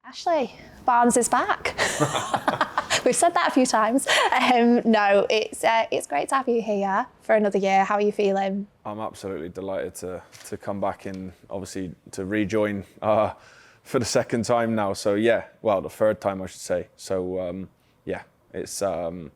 Ashley, Barnes is back. We've said that a few times. No, it's great to have you here for another year. How are you feeling? I'm absolutely delighted to come back and obviously to rejoin for the second time now. So yeah, well, the third time I should say. So yeah, it's an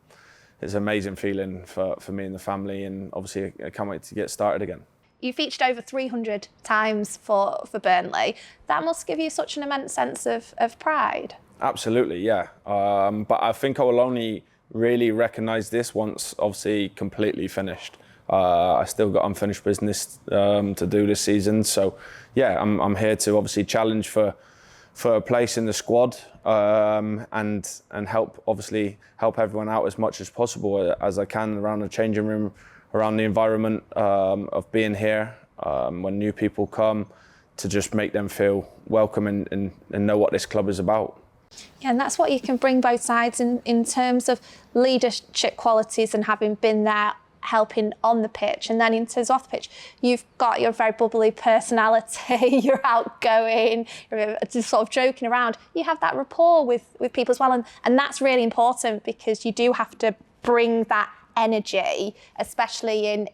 amazing feeling for me and the family, and obviously I can't wait to get started again. You featured over 300 times for Burnley. That must give you such an immense sense of pride. Absolutely, yeah. But I think I will only really recognise this once, obviously, completely finished. I still got unfinished business to do this season. So, yeah, I'm here to obviously challenge for a place in the squad and help everyone out as much as possible as I can around the changing room, around the environment of being here when new people come, to just make them feel welcome and know what this club is about. Yeah, and that's what you can bring both sides in terms of leadership qualities and having been there helping on the pitch, and then in terms of off the pitch, you've got your very bubbly personality, you're outgoing, you're just sort of joking around. You have that rapport with people as well, and that's really important because you do have to bring that energy, especially in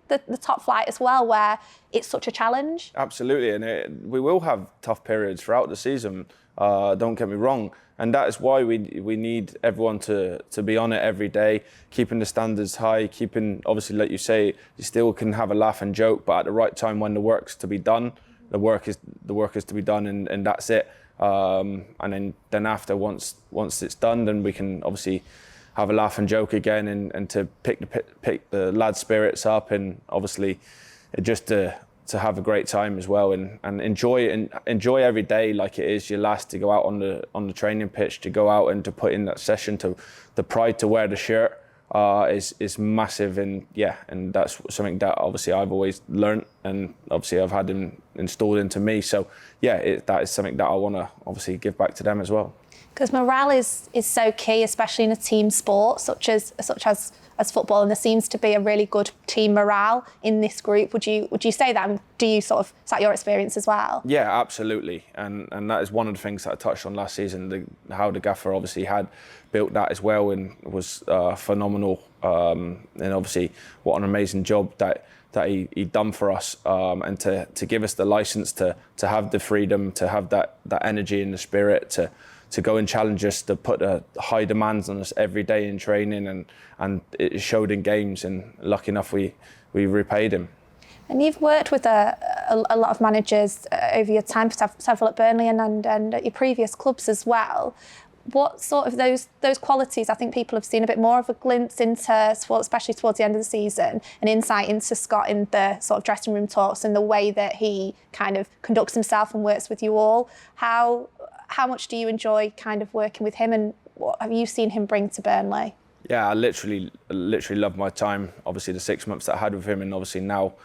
the top flight as well, where it's such a challenge. Absolutely, and we will have tough periods throughout the season, don't get me wrong, and that is why we need everyone to be on it every day, keeping the standards high, keeping, obviously, like you say, you still can have a laugh and joke, but at the right time when the work's to be done, the work is to be done, and that's it. And then after, once it's done, then we can obviously have a laugh and joke again, and to pick the lads' spirits up, and obviously just to have a great time as well, and enjoy every day like it is your last, to go out on the training pitch, to go out and to put in that session, to the pride to wear the shirt is massive, and yeah, and that's something that obviously I've always learnt, and obviously I've had installed into me. So yeah, that is something that I want to obviously give back to them as well. Because morale is so key, especially in a team sport such as football, and there seems to be a really good team morale in this group. Would you say that? And do you is that your experience as well? Yeah, absolutely, and that is one of the things that I touched on last season. How the gaffer obviously had built that as well, and was phenomenal. And obviously, what an amazing job that he done for us, and to give us the license to have the freedom, to have that energy and the spirit to go and challenge us, to put high demands on us every day in training, and it showed in games, and lucky enough we repaid him. And you've worked with a lot of managers over your time, several at Burnley and at your previous clubs as well. What sort of those qualities, I think people have seen a bit more of a glimpse into, especially towards the end of the season, an insight into Scott in the sort of dressing room talks and the way that he kind of conducts himself and works with you all. How much do you enjoy kind of working with him, and what have you seen him bring to Burnley? Yeah, I literally loved my time. Obviously, the 6 months that I had with him, and obviously now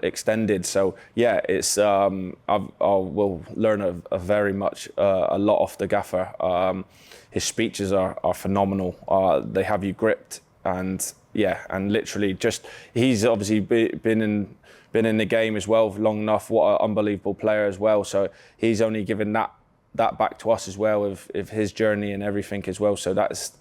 extended. So yeah, it's I will learn a lot off the gaffer. His speeches are phenomenal. They have you gripped, and yeah, and literally just, he's obviously been in the game as well long enough. What an unbelievable player as well. So he's only given that back to us as well, of his journey and everything as well. So that's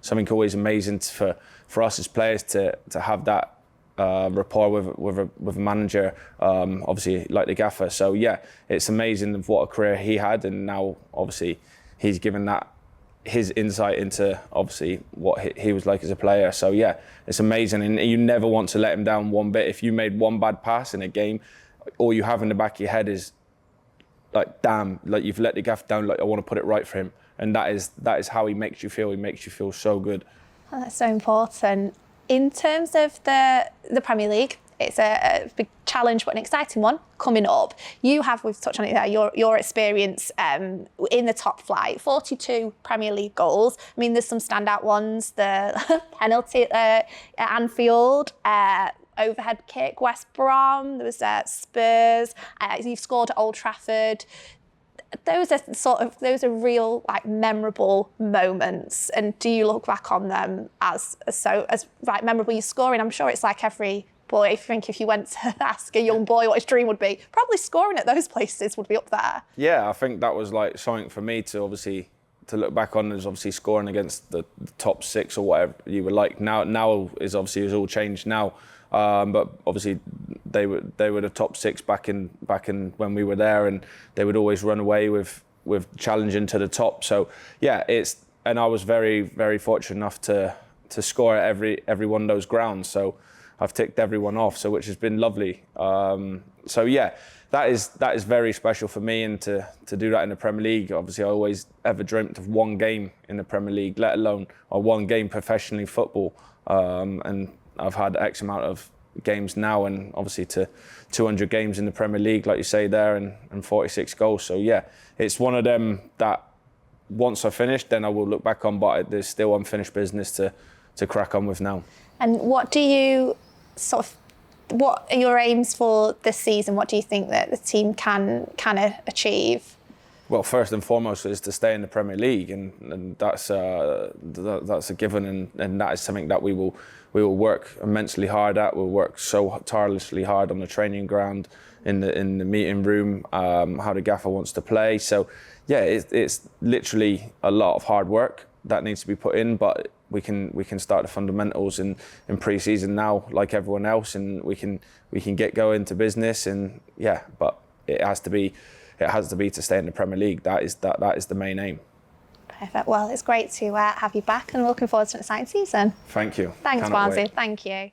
something always amazing for us as players, to have that rapport with a manager, obviously like the gaffer. So yeah, it's amazing of what a career he had, and now obviously he's given that his insight into obviously what he was like as a player. So yeah, it's amazing, and you never want to let him down one bit. If you made one bad pass in a game, all you have in the back of your head is like, damn, like you've let the gaff down, like I want to put it right for him. And that is how he makes you feel. He makes you feel so good. Oh, that's so important. In terms of the Premier League, it's a big challenge, but an exciting one coming up. We've touched on it there, your experience in the top flight, 42 Premier League goals. I mean, there's some standout ones, the penalty at Anfield, overhead kick, West Brom, there was Spurs, you've scored at Old Trafford. Those are real, like, memorable moments. And do you look back on them as memorable? You're scoring, I'm sure it's like every But if you went to ask a young boy what his dream would be, probably scoring at those places would be up there. Yeah, I think that was like something for me to obviously to look back on, as obviously scoring against the top six or whatever you would like. Now is obviously it's all changed now, but obviously they were the top six back in when we were there, and they would always run away with challenging to the top. So yeah, and I was very, very fortunate enough to score at every one of those grounds. So I've ticked everyone off, so which has been lovely. So yeah, that is very special for me, and to do that in the Premier League. Obviously, I always ever dreamt of one game in the Premier League, let alone one game professionally football. And I've had X amount of games now, and obviously to 200 games in the Premier League, like you say there, and 46 goals. So yeah, it's one of them that once I finish, then I will look back on, but there's still unfinished business to crack on with now. And what are your aims for this season? What do you think that the team can achieve? Well, first and foremost is to stay in the Premier League, and that's a given, and that is something that we will work immensely hard at. We'll work so tirelessly hard on the training ground, in the meeting room, how the gaffer wants to play. So yeah, it's literally a lot of hard work that needs to be put in, but we can start the fundamentals in pre-season now, like everyone else, and we can get going to business. And yeah, but it has to be to stay in the Premier League. That is the main aim. Perfect. Well, it's great to have you back, and looking forward to an exciting season. Thank you. Thanks, Cannot Barnsley. wait. Thank you.